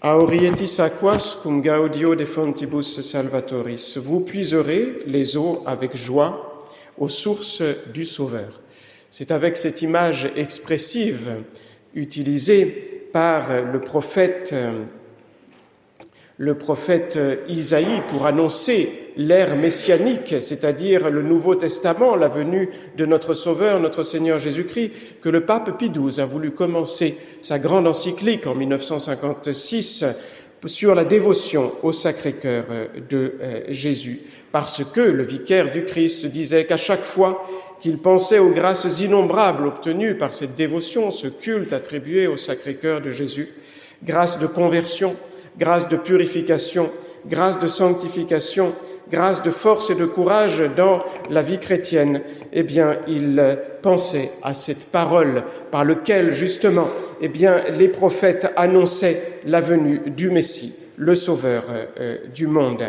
Aurietis aquas cum gaudio de fontibus salvatoris. Vous puiserez les eaux avec joie aux sources du Sauveur. C'est avec cette image expressive utilisée par le prophète Isaïe pour annoncer l'ère messianique, c'est-à-dire le Nouveau Testament, la venue de notre Sauveur, notre Seigneur Jésus-Christ, que le pape Pie XII a voulu commencer sa grande encyclique en 1956 sur la dévotion au Sacré-Cœur de Jésus, parce que le vicaire du Christ disait qu'à chaque fois qu'il pensait aux grâces innombrables obtenues par cette dévotion, ce culte attribué au Sacré-Cœur de Jésus, grâce de conversion, grâce de purification, grâce de sanctification, grâce de force et de courage dans la vie chrétienne, eh bien, il pensait à cette parole par laquelle, justement, eh bien, les prophètes annonçaient la venue du Messie, le Sauveur du monde.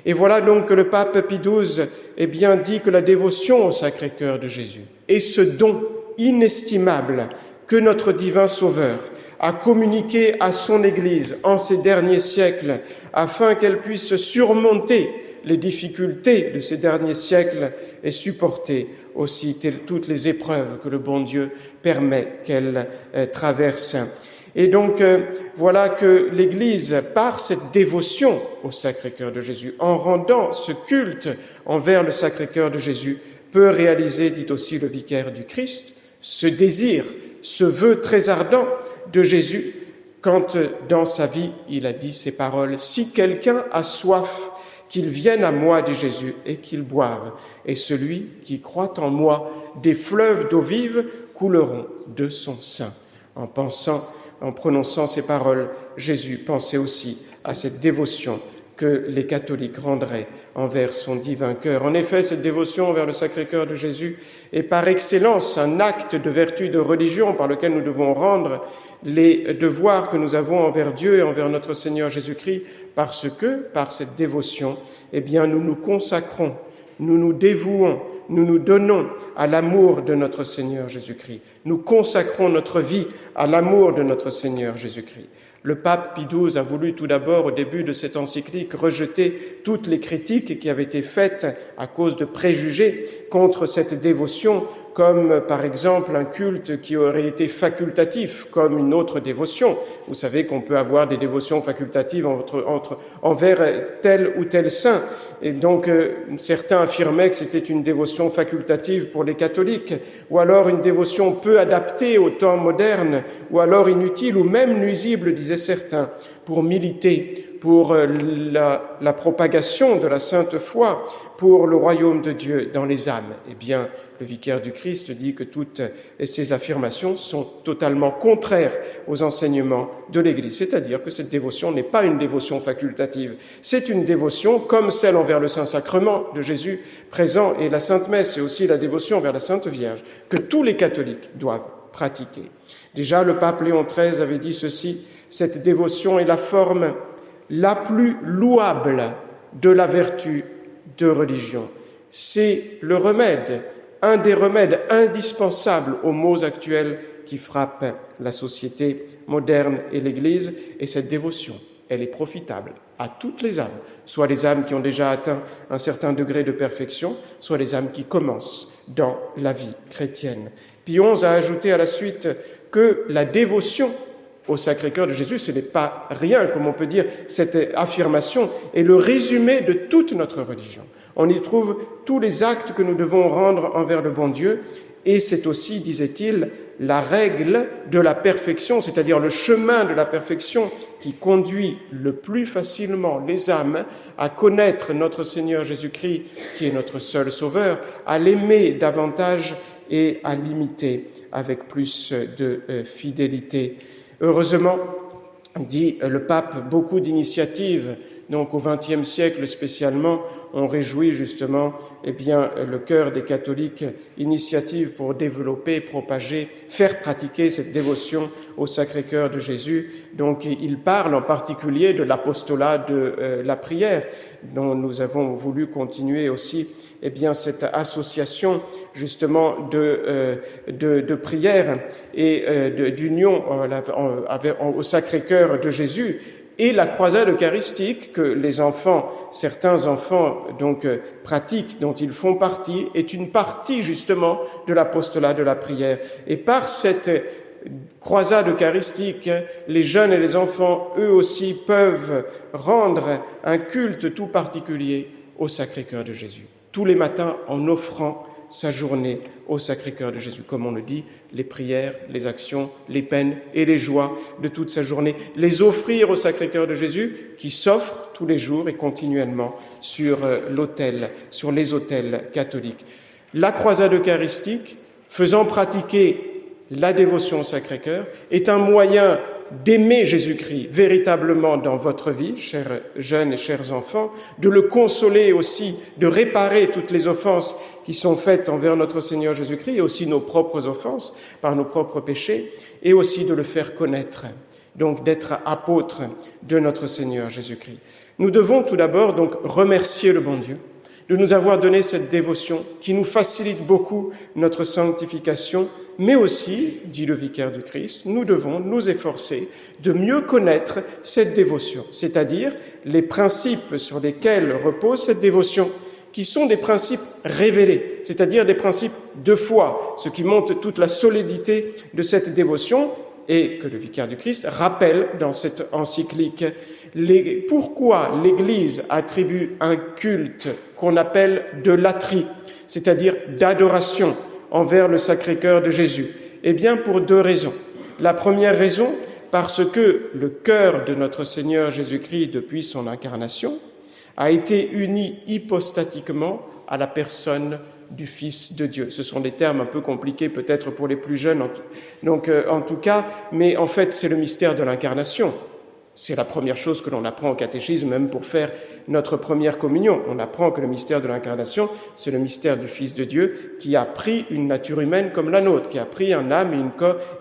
Et voilà donc que le pape Pie XII, eh bien, dit que la dévotion au Sacré-Cœur de Jésus est ce don inestimable que notre divin Sauveur a communiqué à son Église en ces derniers siècles afin qu'elle puisse surmonter les difficultés de ces derniers siècles et supporter aussi toutes les épreuves que le bon Dieu permet qu'elle traverse. Et donc, voilà que l'Église, par cette dévotion au Sacré-Cœur de Jésus, en rendant ce culte envers le Sacré-Cœur de Jésus, peut réaliser, dit aussi le vicaire du Christ, ce désir, ce vœu très ardent de Jésus, quand dans sa vie, il a dit ces paroles « Si quelqu'un a soif, qu'il vienne à moi, dit Jésus, et qu'il boive. Et celui qui croit en moi, des fleuves d'eau vive couleront de son sein. » En prononçant ces paroles, Jésus pensait aussi à cette dévotion que les catholiques rendraient envers son divin cœur. En effet, cette dévotion envers le Sacré-Cœur de Jésus est par excellence un acte de vertu de religion par lequel nous devons rendre les devoirs que nous avons envers Dieu et envers notre Seigneur Jésus-Christ, parce que, par cette dévotion, eh bien, nous nous consacrons, nous nous dévouons, nous nous donnons à l'amour de notre Seigneur Jésus-Christ. Nous consacrons notre vie à l'amour de notre Seigneur Jésus-Christ. Le pape Pie XII a voulu tout d'abord, au début de cette encyclique, rejeter toutes les critiques qui avaient été faites à cause de préjugés contre cette dévotion, comme par exemple un culte qui aurait été facultatif, comme une autre dévotion. Vous savez qu'on peut avoir des dévotions facultatives envers tel ou tel saint. Et donc, certains affirmaient que c'était une dévotion facultative pour les catholiques, ou alors une dévotion peu adaptée au temps moderne, ou alors inutile ou même nuisible, disaient certains, pour militer pour la propagation de la sainte foi, pour le royaume de Dieu dans les âmes. Eh bien, le vicaire du Christ dit que toutes ces affirmations sont totalement contraires aux enseignements de l'Église, c'est-à-dire que cette dévotion n'est pas une dévotion facultative, c'est une dévotion comme celle envers le Saint-Sacrement de Jésus présent et la Sainte Messe, et aussi la dévotion envers la Sainte Vierge, que tous les catholiques doivent pratiquer. Déjà, le pape Léon XIII avait dit ceci: cette dévotion est la forme la plus louable de la vertu de religion. C'est le remède, un des remèdes indispensables aux maux actuels qui frappent la société moderne et l'Église. Et cette dévotion, elle est profitable à toutes les âmes, soit les âmes qui ont déjà atteint un certain degré de perfection, soit les âmes qui commencent dans la vie chrétienne. Pie XI a ajouté à la suite que la dévotion au Sacré-Cœur de Jésus, ce n'est pas rien, comme on peut dire. Cette affirmation est le résumé de toute notre religion. On y trouve tous les actes que nous devons rendre envers le bon Dieu, et c'est aussi, disait-il, la règle de la perfection, c'est-à-dire le chemin de la perfection qui conduit le plus facilement les âmes à connaître notre Seigneur Jésus-Christ, qui est notre seul Sauveur, à l'aimer davantage et à l'imiter avec plus de fidélité. Heureusement, dit le pape, beaucoup d'initiatives, donc au XXe siècle spécialement, ont réjoui justement le cœur des catholiques, initiatives pour développer, propager, faire pratiquer cette dévotion au Sacré-Cœur de Jésus. Donc il parle en particulier de l'apostolat de la prière, dont nous avons voulu continuer aussi cette association justement de prière et d'union au Sacré-Cœur de Jésus, Et la croisade eucharistique que les enfants, certains enfants donc pratiquent, dont ils font partie, est une partie justement de l'apostolat de la prière. Et par cette croisade eucharistique, les jeunes et les enfants, eux aussi, peuvent rendre un culte tout particulier au Sacré-Cœur de Jésus, tous les matins en offrant sa journée au Sacré-Cœur de Jésus. Comme on le dit, les prières, les actions, les peines et les joies de toute sa journée, les offrir au Sacré-Cœur de Jésus qui s'offre tous les jours et continuellement sur l'autel, sur les autels catholiques. La croisade eucharistique, faisant pratiquer la dévotion au Sacré-Cœur, est un moyen d'aimer Jésus-Christ véritablement dans votre vie, chers jeunes et chers enfants, de le consoler aussi, de réparer toutes les offenses qui sont faites envers notre Seigneur Jésus-Christ, et aussi nos propres offenses par nos propres péchés, et aussi de le faire connaître, donc d'être apôtre de notre Seigneur Jésus-Christ. Nous devons tout d'abord donc remercier le bon Dieu de nous avoir donné cette dévotion qui nous facilite beaucoup notre sanctification, mais aussi, dit le vicaire du Christ, nous devons nous efforcer de mieux connaître cette dévotion, c'est-à-dire les principes sur lesquels repose cette dévotion, qui sont des principes révélés, c'est-à-dire des principes de foi, ce qui montre toute la solidité de cette dévotion, et que le vicaire du Christ rappelle dans cette encyclique pourquoi l'Église attribue un culte qu'on appelle de latrie, c'est-à-dire d'adoration envers le Sacré-Cœur de Jésus. Eh bien, pour deux raisons. La première raison, parce que le cœur de notre Seigneur Jésus-Christ, depuis son incarnation, a été uni hypostatiquement à la personne du Fils de Dieu. Ce sont des termes un peu compliqués peut-être pour les plus jeunes, en tout cas, mais en fait c'est le mystère de l'incarnation. C'est la première chose que l'on apprend au catéchisme, même pour faire notre première communion. On apprend que le mystère de l'incarnation, c'est le mystère du Fils de Dieu qui a pris une nature humaine comme la nôtre, qui a pris un âme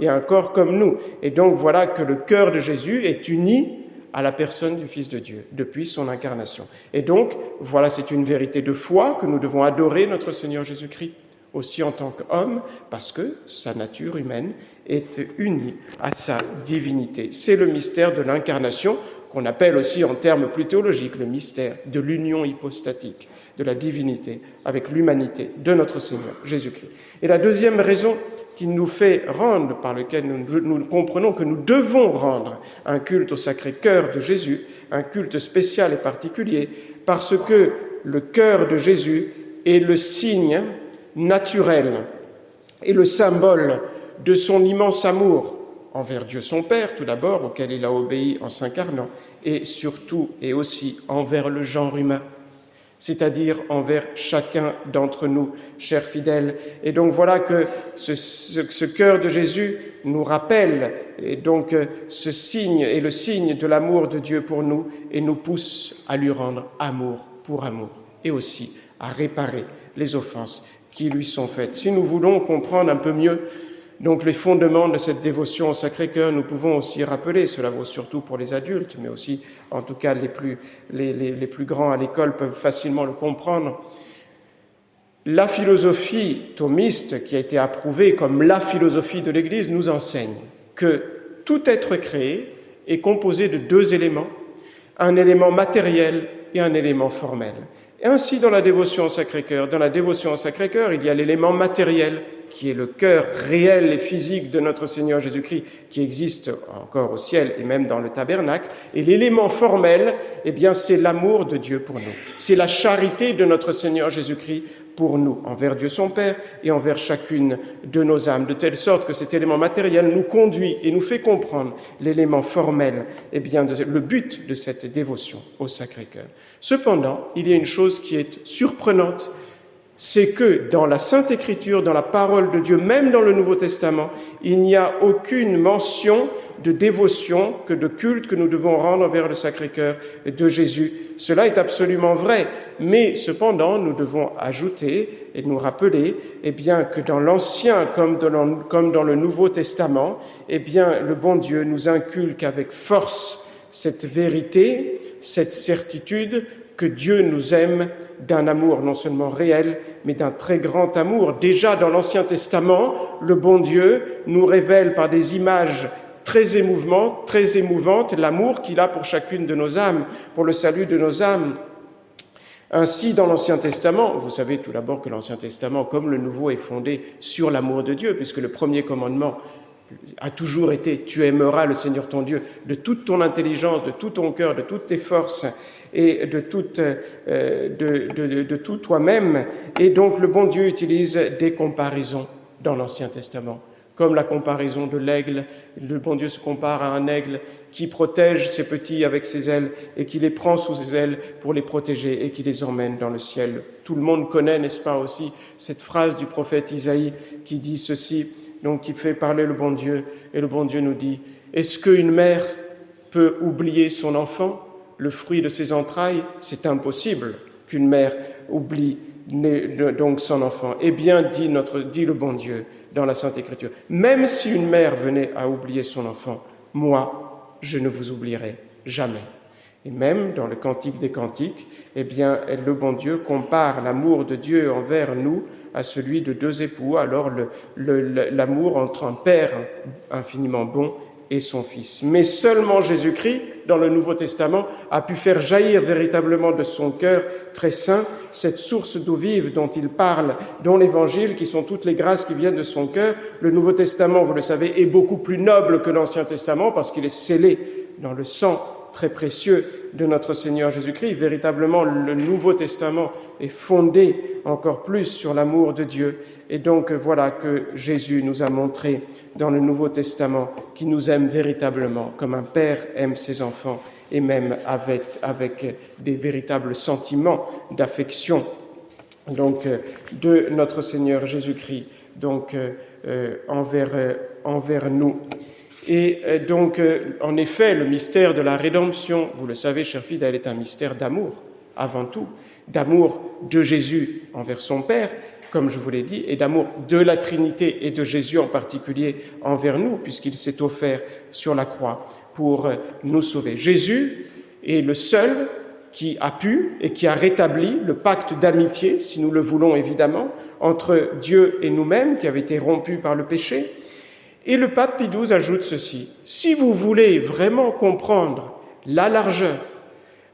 et un corps comme nous. Et donc voilà que le cœur de Jésus est uni à la personne du Fils de Dieu, depuis son incarnation. Et donc, voilà, c'est une vérité de foi que nous devons adorer notre Seigneur Jésus-Christ, aussi en tant qu'homme, parce que sa nature humaine est unie à sa divinité. C'est le mystère de l'incarnation, qu'on appelle aussi en termes plus théologiques, le mystère de l'union hypostatique de la divinité avec l'humanité de notre Seigneur Jésus-Christ. Et la deuxième raison qui nous fait rendre, par lequel nous comprenons que nous devons rendre un culte au Sacré-Cœur de Jésus, un culte spécial et particulier, parce que le cœur de Jésus est le signe naturel et le symbole de son immense amour envers Dieu son Père, tout d'abord, auquel il a obéi en s'incarnant, et surtout et aussi envers le genre humain, c'est-à-dire envers chacun d'entre nous, chers fidèles. Et donc voilà que ce cœur de Jésus nous rappelle, et donc ce signe est le signe de l'amour de Dieu pour nous, et nous pousse à lui rendre amour pour amour, et aussi à réparer les offenses qui lui sont faites. Si nous voulons comprendre un peu mieux donc les fondements de cette dévotion au Sacré-Cœur, nous pouvons aussi rappeler, cela vaut surtout pour les adultes, mais aussi, en tout cas, les plus grands à l'école peuvent facilement le comprendre. La philosophie thomiste, qui a été approuvée comme la philosophie de l'Église, nous enseigne que tout être créé est composé de deux éléments, un élément matériel et un élément formel. Et ainsi, dans la dévotion au Sacré-Cœur, il y a l'élément matériel, qui est le cœur réel et physique de notre Seigneur Jésus-Christ, qui existe encore au ciel et même dans le tabernacle. Et l'élément formel, eh bien, c'est l'amour de Dieu pour nous. C'est la charité de notre Seigneur Jésus-Christ pour nous, envers Dieu son Père et envers chacune de nos âmes, de telle sorte que cet élément matériel nous conduit et nous fait comprendre l'élément formel, eh bien, le but de cette dévotion au Sacré-Cœur. Cependant, il y a une chose qui est surprenante, c'est que dans la Sainte Écriture, dans la parole de Dieu, même dans le Nouveau Testament, il n'y a aucune mention de dévotion, que de culte que nous devons rendre envers le Sacré-Cœur de Jésus. Cela est absolument vrai, mais cependant, nous devons ajouter et nous rappeler eh bien, que dans l'Ancien comme dans le Nouveau Testament, eh bien, le bon Dieu nous inculque avec force cette vérité, cette certitude, que Dieu nous aime d'un amour non seulement réel, mais d'un très grand amour. Déjà dans l'Ancien Testament, le bon Dieu nous révèle par des images très émouvante, l'amour qu'il a pour chacune de nos âmes, pour le salut de nos âmes. Ainsi, dans l'Ancien Testament, vous savez tout d'abord que l'Ancien Testament, comme le Nouveau, est fondé sur l'amour de Dieu, puisque le premier commandement a toujours été « Tu aimeras le Seigneur ton Dieu de toute ton intelligence, de tout ton cœur, de toutes tes forces et de tout toi-même ». Et donc, le bon Dieu utilise des comparaisons dans l'Ancien Testament. Comme la comparaison de l'aigle, le bon Dieu se compare à un aigle qui protège ses petits avec ses ailes et qui les prend sous ses ailes pour les protéger et qui les emmène dans le ciel. Tout le monde connaît, n'est-ce pas aussi, cette phrase du prophète Isaïe qui dit ceci, donc qui fait parler le bon Dieu, et le bon Dieu nous dit « Est-ce qu'une mère peut oublier son enfant, le fruit de ses entrailles ? C'est impossible qu'une mère oublie donc son enfant. » Eh bien, dit le bon Dieu, dans la Sainte Écriture. Même si une mère venait à oublier son enfant, moi, je ne vous oublierai jamais. Et même dans le Cantique des Cantiques, eh bien, le bon Dieu compare l'amour de Dieu envers nous à celui de deux époux, alors l'amour entre un père infiniment bon et son Fils. Mais seulement Jésus-Christ, dans le Nouveau Testament, a pu faire jaillir véritablement de son cœur très saint cette source d'eau vive dont il parle dans l'Évangile, qui sont toutes les grâces qui viennent de son cœur. Le Nouveau Testament, vous le savez, est beaucoup plus noble que l'Ancien Testament parce qu'il est scellé dans le sang très précieux de notre Seigneur Jésus-Christ. Véritablement, le Nouveau Testament est fondé encore plus sur l'amour de Dieu. Et donc, voilà que Jésus nous a montré dans le Nouveau Testament qu'il nous aime véritablement, comme un père aime ses enfants, et même avec des véritables sentiments d'affection donc, de notre Seigneur Jésus-Christ donc, envers nous. Et donc, en effet, le mystère de la rédemption, vous le savez, chers fidèles, est un mystère d'amour, avant tout, d'amour de Jésus envers son Père, comme je vous l'ai dit, et d'amour de la Trinité et de Jésus en particulier envers nous, puisqu'il s'est offert sur la croix pour nous sauver. Jésus est le seul qui a pu et qui a rétabli le pacte d'amitié, si nous le voulons évidemment, entre Dieu et nous-mêmes, qui avait été rompu par le péché. Et le pape Pie XII ajoute ceci, « Si vous voulez vraiment comprendre la largeur,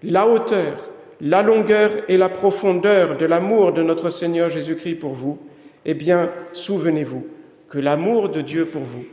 la hauteur, la longueur et la profondeur de l'amour de notre Seigneur Jésus-Christ pour vous, eh bien, souvenez-vous que l'amour de Dieu pour vous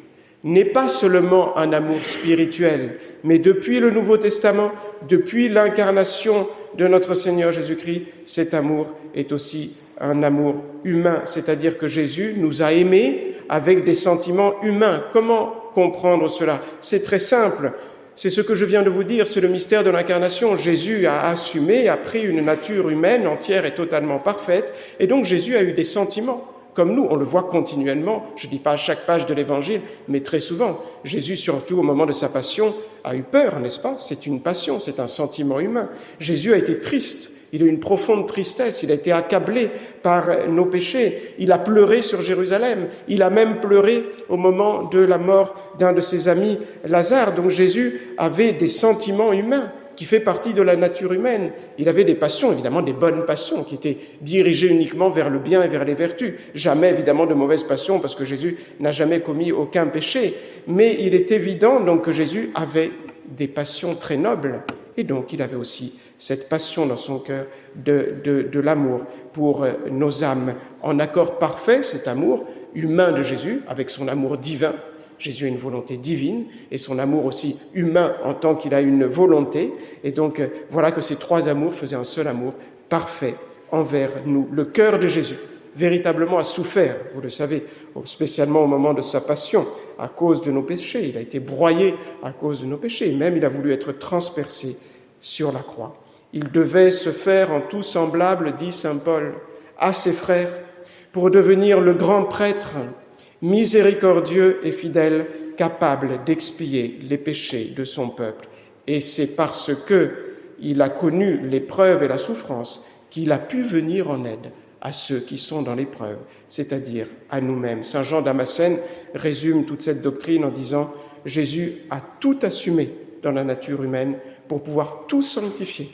n'est pas seulement un amour spirituel, mais depuis le Nouveau Testament, depuis l'incarnation de notre Seigneur Jésus-Christ, cet amour est aussi un amour humain, c'est-à-dire que Jésus nous a aimés avec des sentiments humains. Comment comprendre cela ? C'est très simple. C'est ce que je viens de vous dire, c'est le mystère de l'incarnation. Jésus a assumé, a pris une nature humaine entière et totalement parfaite, et donc Jésus a eu des sentiments. Comme nous, on le voit continuellement, je ne dis pas à chaque page de l'Évangile, mais très souvent. Jésus, surtout au moment de sa passion, a eu peur, n'est-ce pas ? C'est une passion, c'est un sentiment humain. Jésus a été triste, il a eu une profonde tristesse, il a été accablé par nos péchés, il a pleuré sur Jérusalem, il a même pleuré au moment de la mort d'un de ses amis, Lazare. Donc Jésus avait des sentiments humains qui fait partie de la nature humaine. Il avait des passions, évidemment des bonnes passions, qui étaient dirigées uniquement vers le bien et vers les vertus. Jamais, évidemment, de mauvaises passions, parce que Jésus n'a jamais commis aucun péché. Mais il est évident donc que Jésus avait des passions très nobles, et donc il avait aussi cette passion dans son cœur de l'amour pour nos âmes, en accord parfait, cet amour humain de Jésus, avec son amour divin. Jésus a une volonté divine et son amour aussi humain en tant qu'il a une volonté. Et donc, voilà que ces trois amours faisaient un seul amour parfait envers nous. Le cœur de Jésus, véritablement, a souffert, vous le savez, spécialement au moment de sa passion, à cause de nos péchés. Il a été broyé à cause de nos péchés. Même, il a voulu être transpercé sur la croix. Il devait se faire en tout semblable, dit saint Paul, à ses frères, pour devenir le grand prêtre, miséricordieux et fidèle, capable d'expier les péchés de son peuple. Et c'est parce qu'il a connu l'épreuve et la souffrance qu'il a pu venir en aide à ceux qui sont dans l'épreuve, c'est-à-dire à nous-mêmes. Saint Jean Damascène résume toute cette doctrine en disant « Jésus a tout assumé dans la nature humaine pour pouvoir tout sanctifier,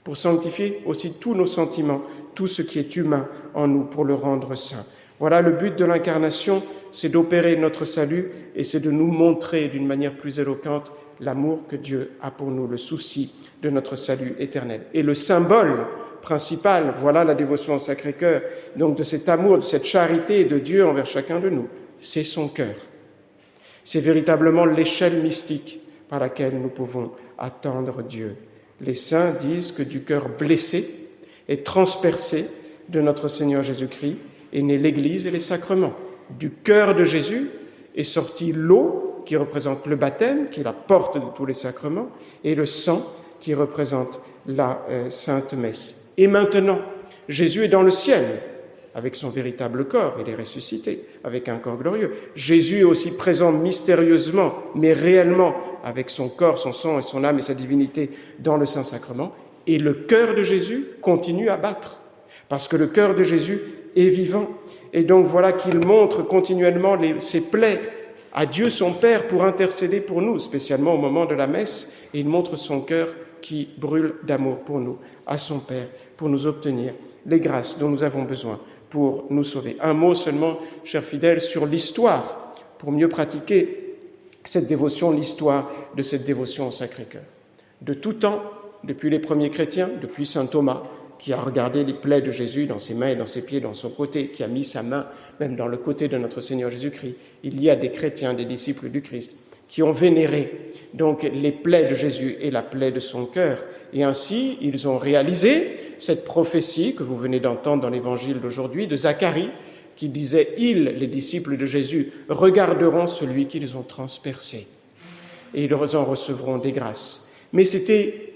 pour sanctifier aussi tous nos sentiments, tout ce qui est humain en nous, pour le rendre saint. » Voilà, le but de l'incarnation, c'est d'opérer notre salut et c'est de nous montrer d'une manière plus éloquente l'amour que Dieu a pour nous, le souci de notre salut éternel. Et le symbole principal, voilà la dévotion au Sacré-Cœur, donc de cet amour, de cette charité de Dieu envers chacun de nous, c'est son cœur. C'est véritablement l'échelle mystique par laquelle nous pouvons attendre Dieu. Les saints disent que du cœur blessé et transpercé de notre Seigneur Jésus-Christ est née l'Église et les sacrements. Du cœur de Jésus est sortie l'eau qui représente le baptême, qui est la porte de tous les sacrements, et le sang qui représente la Sainte Messe. Et maintenant, Jésus est dans le ciel, avec son véritable corps, il est ressuscité, avec un corps glorieux. Jésus est aussi présent mystérieusement, mais réellement, avec son corps, son sang et son âme et sa divinité dans le Saint-Sacrement. Et le cœur de Jésus continue à battre, parce que le cœur de Jésus est vivant. Et donc voilà qu'il montre continuellement ses plaies à Dieu son Père pour intercéder pour nous, spécialement au moment de la messe. Et il montre son cœur qui brûle d'amour pour nous, à son Père, pour nous obtenir les grâces dont nous avons besoin pour nous sauver. Un mot seulement, chers fidèles, sur l'histoire, pour mieux pratiquer cette dévotion, l'histoire de cette dévotion au Sacré-Cœur. De tout temps, depuis les premiers chrétiens, depuis saint Thomas, qui a regardé les plaies de Jésus dans ses mains et dans ses pieds, dans son côté, qui a mis sa main même dans le côté de notre Seigneur Jésus-Christ, il y a des chrétiens, des disciples du Christ, qui ont vénéré donc les plaies de Jésus et la plaie de son cœur. Et ainsi, ils ont réalisé cette prophétie que vous venez d'entendre dans l'évangile d'aujourd'hui de Zacharie, qui disait « Ils, les disciples de Jésus, regarderont celui qu'ils ont transpercé, et ils en recevront des grâces. » Mais c'était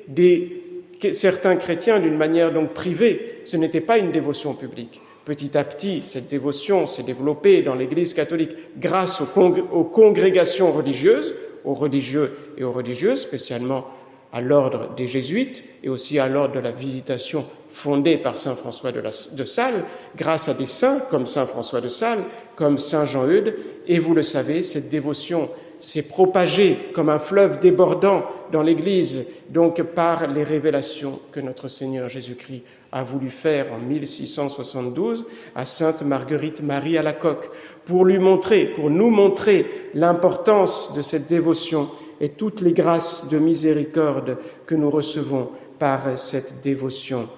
certains chrétiens d'une manière donc privée, ce n'était pas une dévotion publique. Petit à petit, cette dévotion s'est développée dans l'Église catholique grâce aux congrégations religieuses, aux religieux et aux religieuses, spécialement à l'ordre des Jésuites et aussi à l'ordre de la Visitation fondée par saint François de Sales, grâce à des saints comme saint François de Sales, comme saint Jean-Eudes. Et vous le savez, cette dévotion s'est propagée comme un fleuve débordant dans l'Église, donc par les révélations que notre Seigneur Jésus-Christ a voulu faire en 1672 à sainte Marguerite Marie Alacoque, pour nous montrer l'importance de cette dévotion et toutes les grâces de miséricorde que nous recevons par cette dévotion.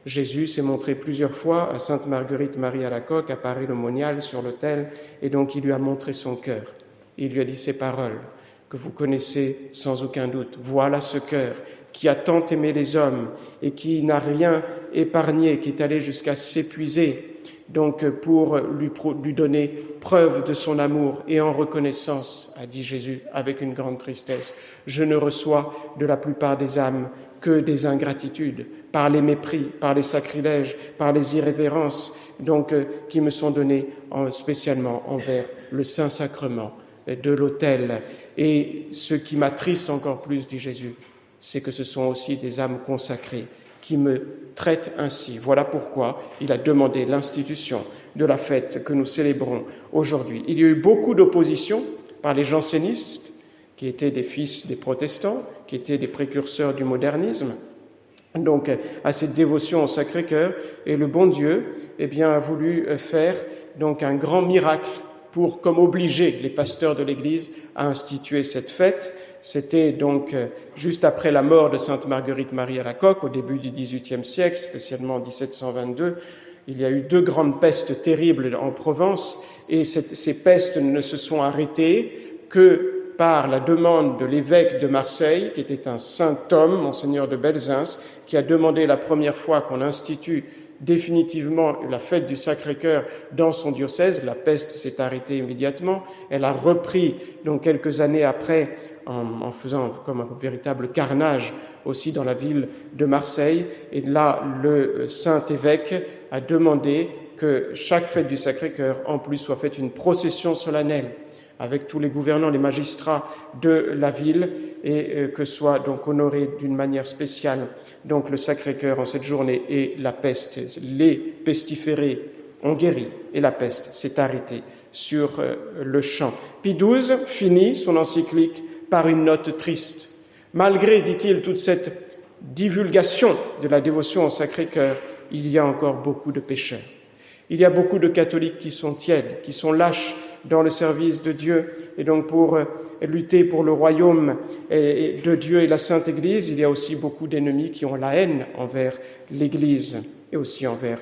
Jésus s'est montré plusieurs fois à sainte Marguerite Marie Alacoque, à Paris-le-Monial, sur l'autel, et donc il lui a montré son cœur. Il lui a dit ces paroles que vous connaissez sans aucun doute. Voilà ce cœur qui a tant aimé les hommes et qui n'a rien épargné, qui est allé jusqu'à s'épuiser, donc pour lui donner preuve de son amour. Et en reconnaissance, a dit Jésus avec une grande tristesse, je ne reçois de la plupart des âmes que des ingratitudes, par les mépris, par les sacrilèges, par les irrévérences, donc qui me sont données spécialement envers le Saint-Sacrement de l'autel. Et ce qui m'attriste encore plus, dit Jésus, c'est que ce sont aussi des âmes consacrées qui me traitent ainsi. Voilà pourquoi il a demandé l'institution de la fête que nous célébrons aujourd'hui. Il y a eu beaucoup d'opposition par les jansénistes, qui étaient des fils des protestants, qui étaient des précurseurs du modernisme, donc à cette dévotion au Sacré-Cœur. Et le bon Dieu a voulu faire donc un grand miracle pour comme obliger les pasteurs de l'Église à instituer cette fête. C'était donc juste après la mort de sainte Marguerite Marie Alacoque, au début du XVIIIe siècle, spécialement en 1722. Il y a eu 2 grandes pestes terribles en Provence, et ces pestes ne se sont arrêtées que par la demande de l'évêque de Marseille, qui était un saint homme, monseigneur de Belzins, qui a demandé la première fois qu'on institue définitivement la fête du Sacré-Cœur dans son diocèse. La peste s'est arrêtée immédiatement. Elle a repris donc quelques années après en faisant comme un véritable carnage aussi dans la ville de Marseille. Et là, le saint évêque a demandé que chaque fête du Sacré-Cœur, en plus, soit faite une procession solennelle avec tous les gouvernants, les magistrats de la ville, et que soit donc honoré d'une manière spéciale donc le Sacré-Cœur en cette journée. Et la peste, les pestiférés ont guéri, et la peste s'est arrêtée sur le champ. Pie XII finit son encyclique par une note triste. Malgré, dit-il, toute cette divulgation de la dévotion au Sacré-Cœur, il y a encore beaucoup de pécheurs. Il y a beaucoup de catholiques qui sont tièdes, qui sont lâches dans le service de Dieu. Et donc pour lutter pour le royaume de Dieu et la Sainte Église, il y a aussi beaucoup d'ennemis qui ont la haine envers l'Église et aussi envers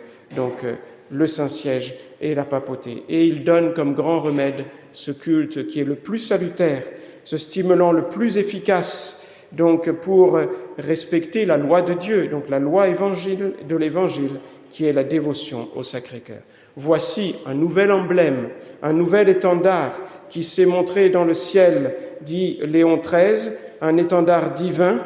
le Saint-Siège et la papauté. Et il donne comme grand remède ce culte qui est le plus salutaire, ce stimulant le plus efficace donc pour respecter la loi de Dieu, donc la loi de l'Évangile, qui est la dévotion au Sacré-Cœur. Voici un nouvel emblème, un nouvel étendard qui s'est montré dans le ciel, dit Léon XIII, un étendard divin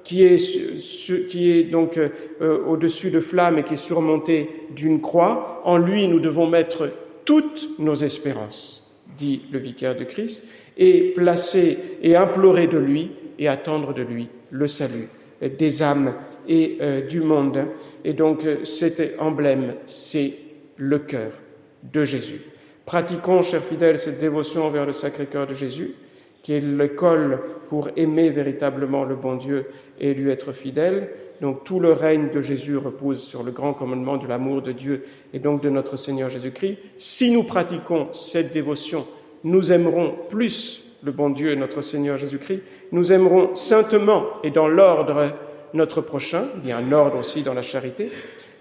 qui est donc au-dessus de flammes et qui est surmonté d'une croix. En lui, nous devons mettre toutes nos espérances, dit le vicaire de Christ, et placer et implorer de lui et attendre de lui le salut des âmes et du monde. Et donc cet emblème, c'est le cœur de Jésus. Pratiquons, chers fidèles, cette dévotion envers le Sacré-Cœur de Jésus, qui est l'école pour aimer véritablement le bon Dieu et lui être fidèle. Donc tout le règne de Jésus repose sur le grand commandement de l'amour de Dieu et donc de notre Seigneur Jésus-Christ. Si nous pratiquons cette dévotion, nous aimerons plus le bon Dieu et notre Seigneur Jésus-Christ. Nous aimerons saintement et dans l'ordre notre prochain. Il y a un ordre aussi dans la charité.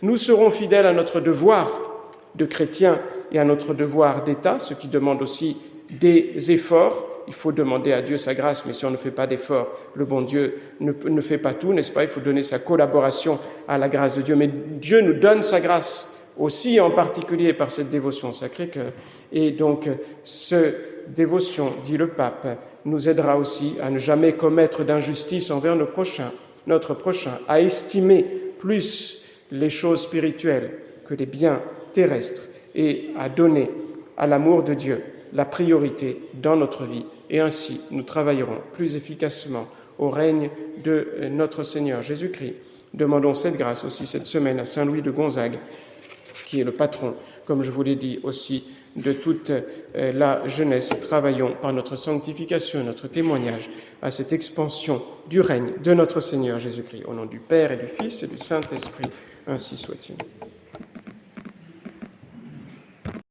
Nous serons fidèles à notre devoir de chrétiens et à notre devoir d'État, ce qui demande aussi des efforts. Il faut demander à Dieu sa grâce, mais si on ne fait pas d'efforts, le bon Dieu ne fait pas tout, n'est-ce pas? Il faut donner sa collaboration à la grâce de Dieu. Mais Dieu nous donne sa grâce aussi, en particulier par cette dévotion au Sacré-Cœur. Et donc, cette dévotion, dit le pape, nous aidera aussi à ne jamais commettre d'injustice envers notre prochain, à estimer plus les choses spirituelles que les biens terrestres et à donner à l'amour de Dieu la priorité dans notre vie. Et ainsi, nous travaillerons plus efficacement au règne de notre Seigneur Jésus-Christ. Demandons cette grâce aussi cette semaine à Saint Louis de Gonzague, qui est le patron, comme je vous l'ai dit aussi, de toute la jeunesse. Travaillons par notre sanctification, notre témoignage à cette expansion du règne de notre Seigneur Jésus-Christ. Au nom du Père et du Fils et du Saint-Esprit, ainsi soit-il.